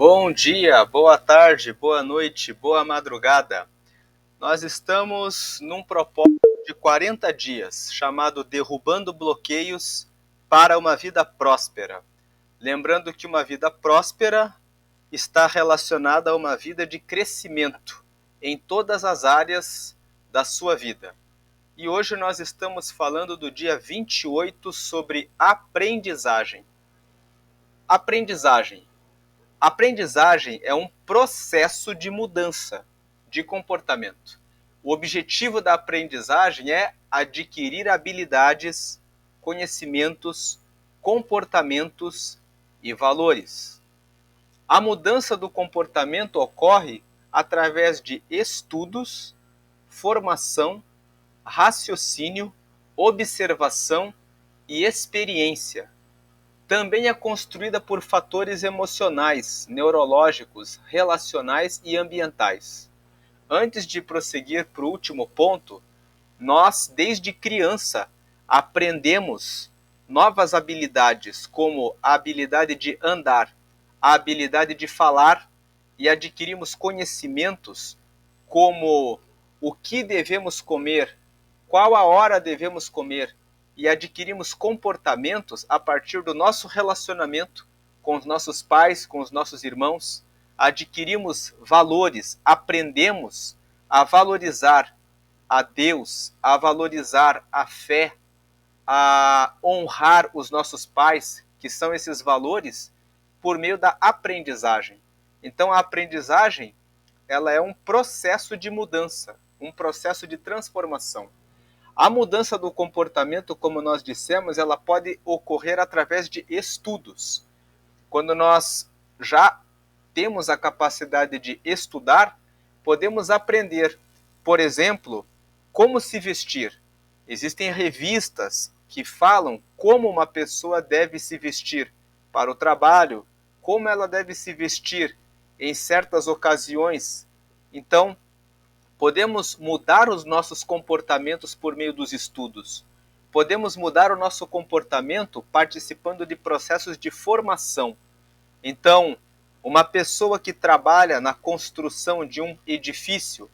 Bom dia, boa tarde, boa noite, boa madrugada. Nós estamos num propósito de 40 dias, chamado Derrubando Bloqueios para uma Vida Próspera. Lembrando que uma vida próspera está relacionada a uma vida de crescimento em todas as áreas da sua vida. E hoje nós estamos falando do dia 28 sobre aprendizagem. Aprendizagem. Aprendizagem é um processo de mudança de comportamento. O objetivo da aprendizagem é adquirir habilidades, conhecimentos, comportamentos e valores. A mudança do comportamento ocorre através de estudos, formação, raciocínio, observação e experiência. Também é construída por fatores emocionais, neurológicos, relacionais e ambientais. Antes de prosseguir para o último ponto, nós, desde criança, aprendemos novas habilidades, como a habilidade de andar, a habilidade de falar, e adquirimos conhecimentos como o que devemos comer, qual a hora devemos comer, e adquirimos comportamentos a partir do nosso relacionamento com os nossos pais, com os nossos irmãos, adquirimos valores, aprendemos a valorizar a Deus, a valorizar a fé, a honrar os nossos pais, que são esses valores, por meio da aprendizagem. Então a aprendizagem, ela é um processo de mudança, um processo de transformação. A mudança do comportamento, como nós dissemos, ela pode ocorrer através de estudos. Quando nós já temos a capacidade de estudar, podemos aprender, por exemplo, como se vestir. Existem revistas que falam como uma pessoa deve se vestir para o trabalho, como ela deve se vestir em certas ocasiões. Então, podemos mudar os nossos comportamentos por meio dos estudos. Podemos mudar o nosso comportamento participando de processos de formação. Então, uma pessoa que trabalha na construção de um edifício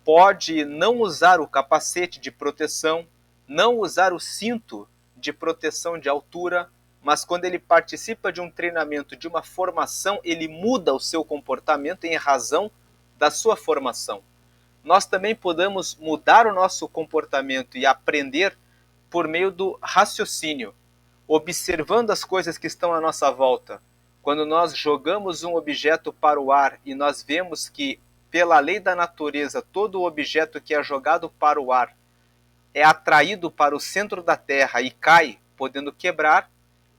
pode não usar o capacete de proteção, não usar o cinto de proteção de altura, mas quando ele participa de um treinamento, de uma formação, ele muda o seu comportamento em razão da sua formação. Nós também podemos mudar o nosso comportamento e aprender por meio do raciocínio, observando as coisas que estão à nossa volta. Quando nós jogamos um objeto para o ar e nós vemos que, pela lei da natureza, todo objeto que é jogado para o ar é atraído para o centro da Terra e cai, podendo quebrar,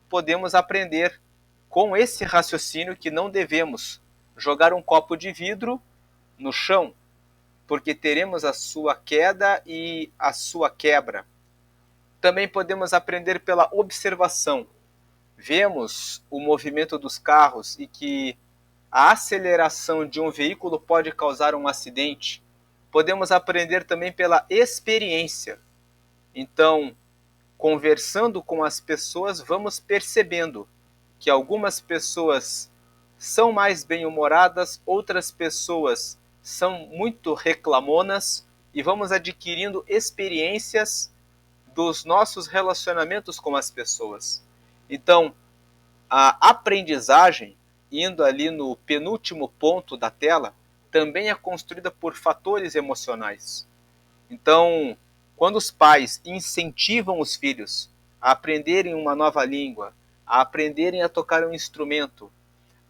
podemos aprender com esse raciocínio que não devemos jogar um copo de vidro no chão, porque teremos a sua queda e a sua quebra. Também podemos aprender pela observação. Vemos o movimento dos carros e que a aceleração de um veículo pode causar um acidente. Podemos aprender também pela experiência. Então, conversando com as pessoas, vamos percebendo que algumas pessoas são mais bem-humoradas, outras pessoas são muito reclamonas, e vamos adquirindo experiências dos nossos relacionamentos com as pessoas. Então, a aprendizagem, indo ali no penúltimo ponto da tela, também é construída por fatores emocionais. Então, quando os pais incentivam os filhos a aprenderem uma nova língua, a aprenderem a tocar um instrumento,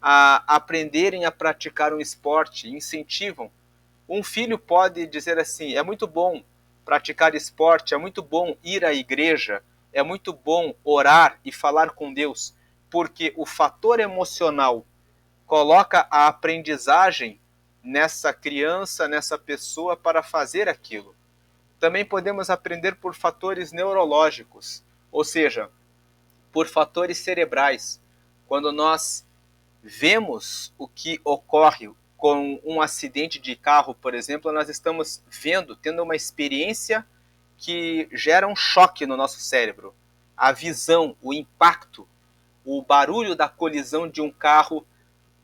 a aprenderem a praticar um esporte, incentivam, um filho pode dizer assim: é muito bom praticar esporte, é muito bom ir à igreja, é muito bom orar e falar com Deus, porque o fator emocional coloca a aprendizagem nessa criança, nessa pessoa para fazer aquilo. Também podemos aprender por fatores neurológicos, ou seja, por fatores cerebrais. Quando nós vemos o que ocorre com um acidente de carro, por exemplo, nós estamos vendo, tendo uma experiência que gera um choque no nosso cérebro. A visão, o impacto, o barulho da colisão de um carro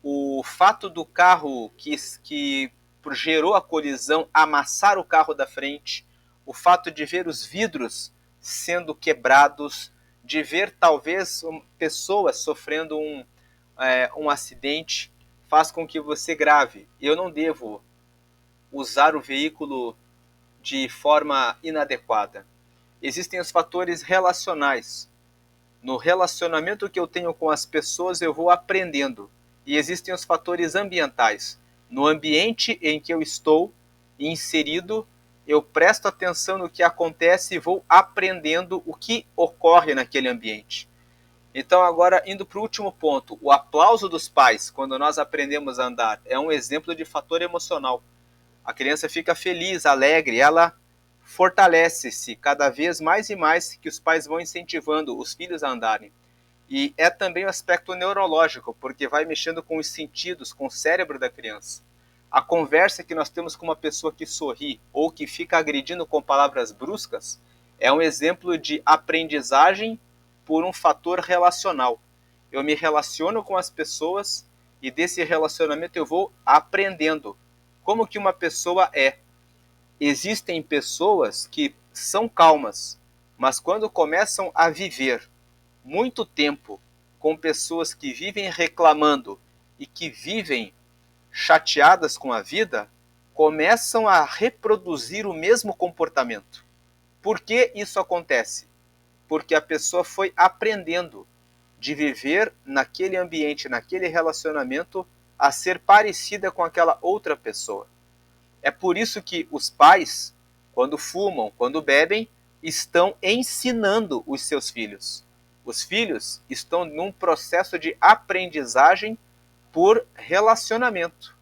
o fato do carro que gerou a colisão amassar o carro da frente, o fato de ver os vidros sendo quebrados, de ver talvez pessoas sofrendo um acidente, faz com que você grave. Eu não devo usar o veículo de forma inadequada. Existem os fatores relacionais. No relacionamento que eu tenho com as pessoas, eu vou aprendendo. E existem os fatores ambientais. No ambiente em que eu estou inserido, eu presto atenção no que acontece e vou aprendendo o que ocorre naquele ambiente. Então, agora, indo para o último ponto, o aplauso dos pais, quando nós aprendemos a andar, é um exemplo de fator emocional. A criança fica feliz, alegre, ela fortalece-se cada vez mais e mais que os pais vão incentivando os filhos a andarem. E é também o aspecto neurológico, porque vai mexendo com os sentidos, com o cérebro da criança. A conversa que nós temos com uma pessoa que sorri ou que fica agredindo com palavras bruscas é um exemplo de aprendizagem por um fator relacional. Eu me relaciono com as pessoas e desse relacionamento eu vou aprendendo como que uma pessoa é. Existem pessoas que são calmas, mas quando começam a viver muito tempo com pessoas que vivem reclamando e que vivem chateadas com a vida, começam a reproduzir o mesmo comportamento. Por que isso acontece? Porque a pessoa foi aprendendo de viver naquele ambiente, naquele relacionamento, a ser parecida com aquela outra pessoa. É por isso que os pais, quando fumam, quando bebem, estão ensinando os seus filhos. Os filhos estão num processo de aprendizagem por relacionamento.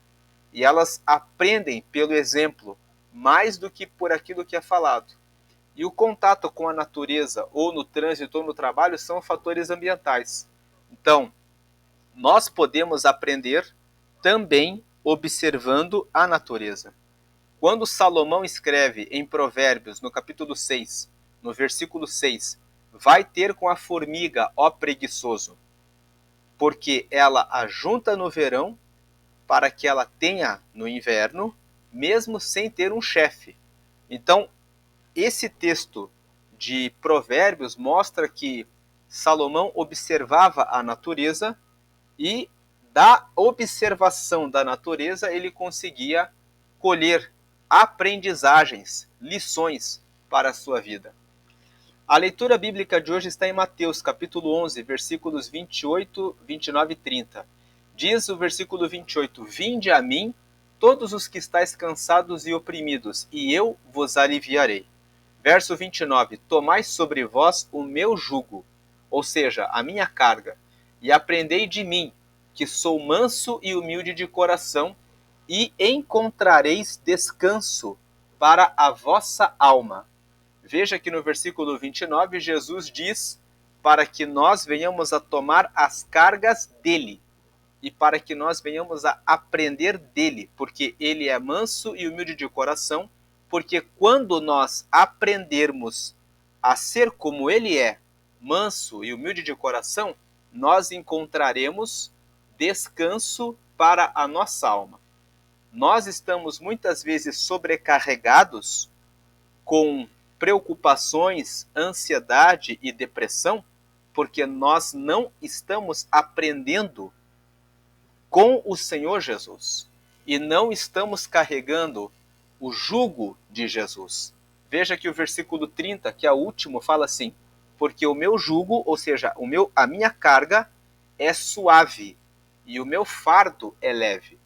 E elas aprendem pelo exemplo, mais do que por aquilo que é falado. E o contato com a natureza, ou no trânsito ou no trabalho, são fatores ambientais. Então, nós podemos aprender também observando a natureza. Quando Salomão escreve em Provérbios, no capítulo 6, no versículo 6, vai ter com a formiga, ó preguiçoso, porque ela ajunta no verão para que ela tenha no inverno, mesmo sem ter um chefe. Então, esse texto de Provérbios mostra que Salomão observava a natureza e da observação da natureza ele conseguia colher aprendizagens, lições para a sua vida. A leitura bíblica de hoje está em Mateus, capítulo 11, versículos 28, 29 e 30. Diz o versículo 28, vinde a mim, todos os que estáis cansados e oprimidos, e eu vos aliviarei. Verso 29, tomai sobre vós o meu jugo, ou seja, a minha carga, e aprendei de mim, que sou manso e humilde de coração, e encontrareis descanso para a vossa alma. Veja que no versículo 29, Jesus diz para que nós venhamos a tomar as cargas dele e para que nós venhamos a aprender dele, porque ele é manso e humilde de coração, porque quando nós aprendermos a ser como ele é, manso e humilde de coração, nós encontraremos descanso para a nossa alma. Nós estamos muitas vezes sobrecarregados com preocupações, ansiedade e depressão, porque nós não estamos aprendendo com o Senhor Jesus e não estamos carregando o jugo de Jesus. Veja que o versículo 30, que é o último, fala assim: porque o meu jugo, ou seja, a minha carga é suave e o meu fardo é leve.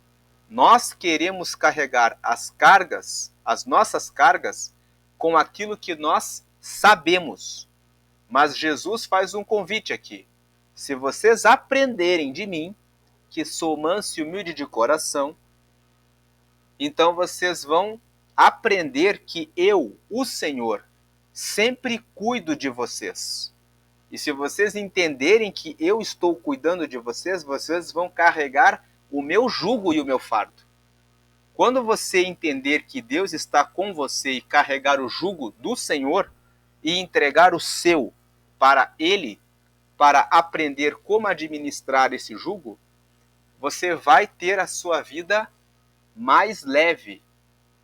Nós queremos carregar as cargas, as nossas cargas, com aquilo que nós sabemos. Mas Jesus faz um convite aqui. Se vocês aprenderem de mim, que sou manso e humilde de coração, então vocês vão aprender que eu, o Senhor, sempre cuido de vocês. E se vocês entenderem que eu estou cuidando de vocês, vocês vão carregar o meu jugo e o meu fardo. Quando você entender que Deus está com você e carregar o jugo do Senhor e entregar o seu para Ele, para aprender como administrar esse jugo, você vai ter a sua vida mais leve.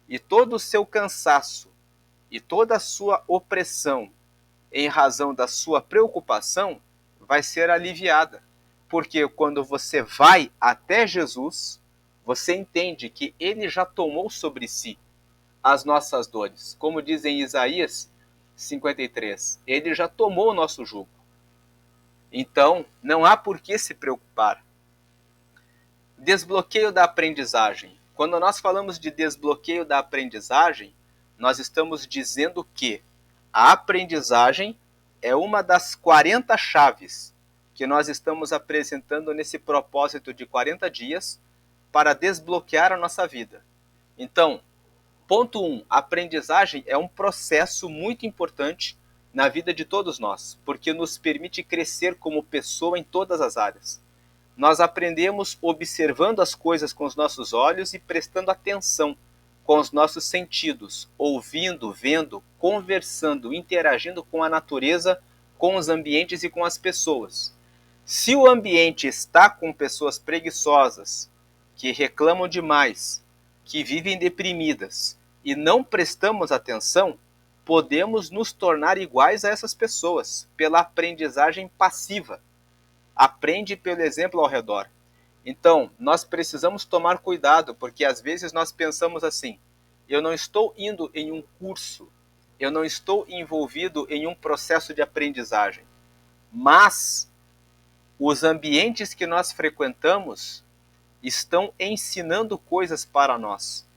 E todo o seu cansaço e toda a sua opressão em razão da sua preocupação vai ser aliviada. Porque quando você vai até Jesus, você entende que ele já tomou sobre si as nossas dores. Como diz em Isaías 53, ele já tomou o nosso jugo. Então, não há por que se preocupar. Desbloqueio da aprendizagem. Quando nós falamos de desbloqueio da aprendizagem, nós estamos dizendo que a aprendizagem é uma das 40 chaves que nós estamos apresentando nesse propósito de 40 dias para desbloquear a nossa vida. Então, ponto 1, aprendizagem é um processo muito importante na vida de todos nós, porque nos permite crescer como pessoa em todas as áreas. Nós aprendemos observando as coisas com os nossos olhos e prestando atenção com os nossos sentidos, ouvindo, vendo, conversando, interagindo com a natureza, com os ambientes e com as pessoas. Se o ambiente está com pessoas preguiçosas, que reclamam demais, que vivem deprimidas e não prestamos atenção, podemos nos tornar iguais a essas pessoas pela aprendizagem passiva. Aprende pelo exemplo ao redor. Então, nós precisamos tomar cuidado, porque às vezes nós pensamos assim: eu não estou indo em um curso, eu não estou envolvido em um processo de aprendizagem, mas os ambientes que nós frequentamos estão ensinando coisas para nós.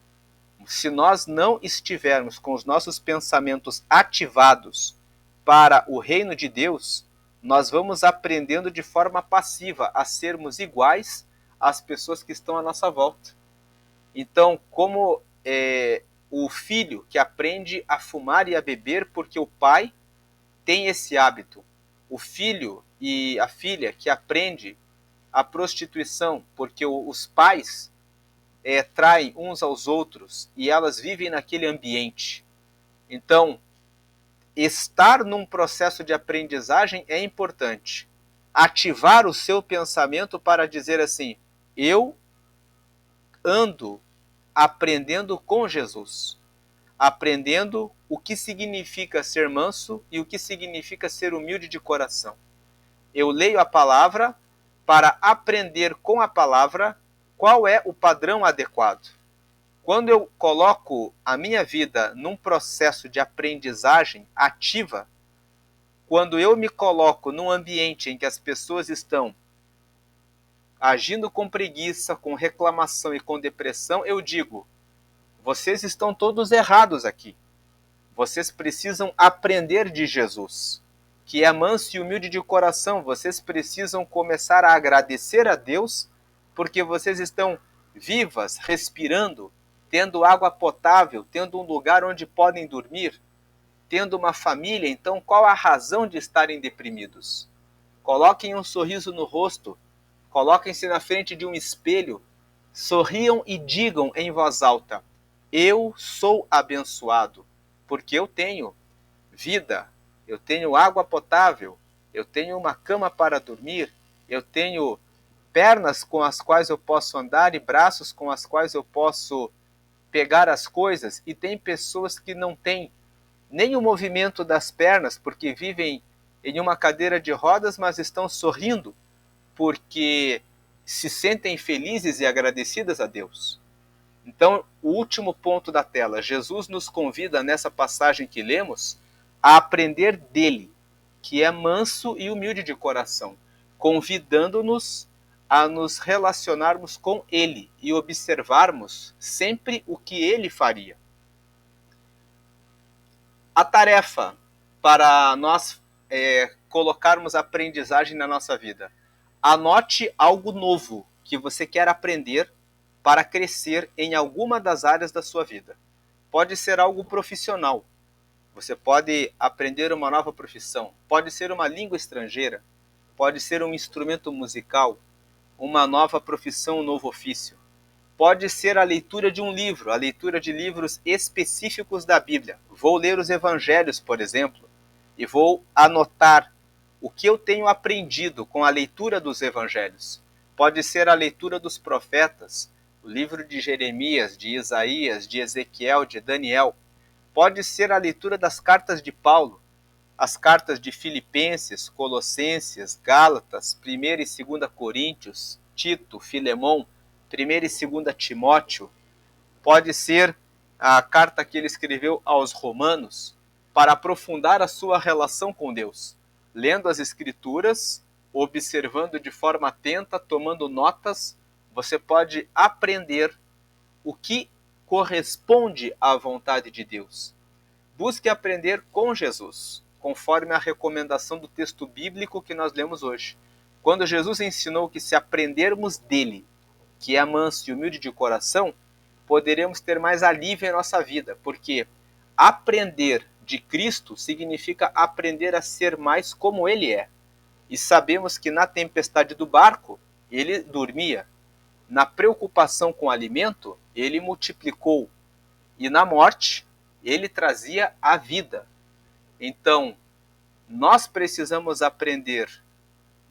Se nós não estivermos com os nossos pensamentos ativados para o reino de Deus, nós vamos aprendendo de forma passiva a sermos iguais às pessoas que estão à nossa volta. Então, como o filho que aprende a fumar e a beber porque o pai tem esse hábito, o filho e a filha que aprende a prostituição porque os pais traem uns aos outros e elas vivem naquele ambiente. Então, estar num processo de aprendizagem é importante. Ativar o seu pensamento para dizer assim: eu ando aprendendo com Jesus, aprendendo o que significa ser manso e o que significa ser humilde de coração. Eu leio a palavra para aprender com a palavra qual é o padrão adequado. Quando eu coloco a minha vida num processo de aprendizagem ativa, quando eu me coloco num ambiente em que as pessoas estão agindo com preguiça, com reclamação e com depressão, eu digo: vocês estão todos errados aqui. Vocês precisam aprender de Jesus, que é manso e humilde de coração. Vocês precisam começar a agradecer a Deus, porque vocês estão vivas, respirando, tendo água potável, tendo um lugar onde podem dormir, tendo uma família. Então, qual a razão de estarem deprimidos? Coloquem um sorriso no rosto, coloquem-se na frente de um espelho, sorriam e digam em voz alta: eu sou abençoado, porque eu tenho vida, eu tenho água potável, eu tenho uma cama para dormir, eu tenho pernas com as quais eu posso andar e braços com as quais eu posso pegar as coisas. E tem pessoas que não têm nem o movimento das pernas, porque vivem em uma cadeira de rodas, mas estão sorrindo porque se sentem felizes e agradecidas a Deus. Então, o último ponto da tela, Jesus nos convida nessa passagem que lemos a aprender dele, que é manso e humilde de coração, convidando-nos a nos relacionarmos com ele e observarmos sempre o que ele faria. A tarefa para nós colocarmos aprendizagem na nossa vida: anote algo novo que você quer aprender para crescer em alguma das áreas da sua vida. Pode ser algo profissional. Você pode aprender uma nova profissão. Pode ser uma língua estrangeira. Pode ser um instrumento musical. Uma nova profissão, um novo ofício. Pode ser a leitura de um livro, a leitura de livros específicos da Bíblia. Vou ler os evangelhos, por exemplo, e vou anotar o que eu tenho aprendido com a leitura dos evangelhos. pode ser a leitura dos profetas, o livro de Jeremias, de Isaías, de Ezequiel, de Daniel. Pode ser a leitura das cartas de Paulo, as cartas de Filipenses, Colossenses, Gálatas, 1ª e 2ª Coríntios, Tito, Filemão, 1ª e 2ª Timóteo. Pode ser a carta que ele escreveu aos Romanos, para aprofundar a sua relação com Deus, lendo as Escrituras, observando de forma atenta, tomando notas, você pode aprender o que corresponde à vontade de Deus. Busque aprender com Jesus, conforme a recomendação do texto bíblico que nós lemos hoje. Quando Jesus ensinou que se aprendermos dele, que é manso e humilde de coração, poderemos ter mais alívio em nossa vida, porque aprender de Cristo significa aprender a ser mais como ele é. E sabemos que na tempestade do barco, ele dormia. Na preocupação com o alimento, ele multiplicou. E na morte, ele trazia a vida. Então, nós precisamos aprender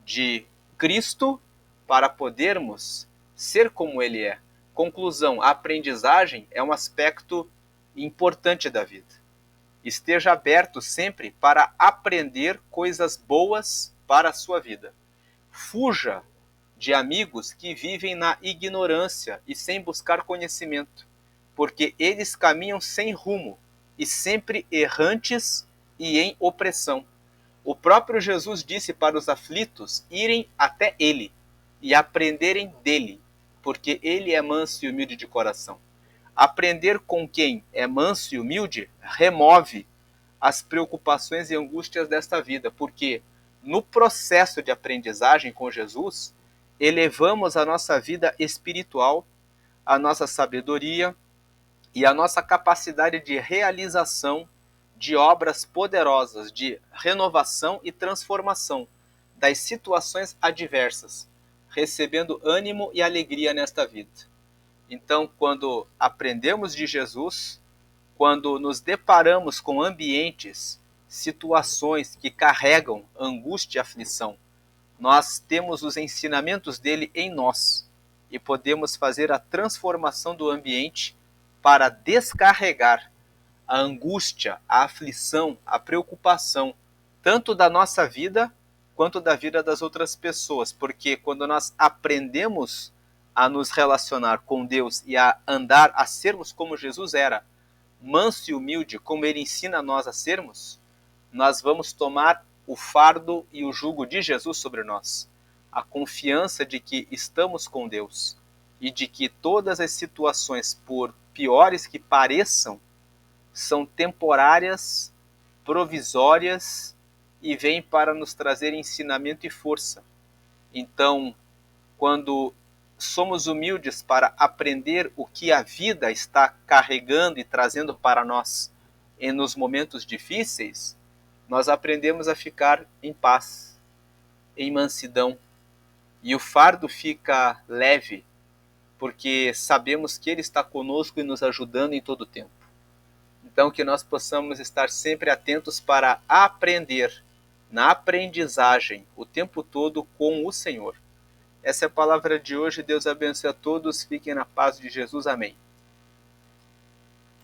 de Cristo para podermos ser como ele é. Conclusão, a aprendizagem é um aspecto importante da vida. Esteja aberto sempre para aprender coisas boas para a sua vida. Fuja de amigos que vivem na ignorância e sem buscar conhecimento, porque eles caminham sem rumo e sempre errantes e em opressão. O próprio Jesus disse para os aflitos irem até ele e aprenderem dele, porque ele é manso e humilde de coração. Aprender com quem é manso e humilde remove as preocupações e angústias desta vida, porque no processo de aprendizagem com Jesus, elevamos a nossa vida espiritual, a nossa sabedoria e a nossa capacidade de realização de obras poderosas, de renovação e transformação das situações adversas, recebendo ânimo e alegria nesta vida. Então, quando aprendemos de Jesus, quando nos deparamos com ambientes, situações que carregam angústia e aflição, nós temos os ensinamentos dele em nós e podemos fazer a transformação do ambiente para descarregar a angústia, a aflição, a preocupação, tanto da nossa vida quanto da vida das outras pessoas, porque quando nós aprendemos a nos relacionar com Deus e a andar, a sermos como Jesus era, manso e humilde, como ele ensina a nós a sermos, nós vamos tomar o fardo e o jugo de Jesus sobre nós. A confiança de que estamos com Deus e de que todas as situações, por piores que pareçam, são temporárias, provisórias e vêm para nos trazer ensinamento e força. Então, quando somos humildes para aprender o que a vida está carregando e trazendo para nós nos momentos difíceis, nós aprendemos a ficar em paz, em mansidão, e o fardo fica leve, porque sabemos que ele está conosco e nos ajudando em todo o tempo. Então, que nós possamos estar sempre atentos para aprender, na aprendizagem, o tempo todo com o Senhor. Essa é a palavra de hoje. Deus abençoe a todos. Fiquem na paz de Jesus. Amém.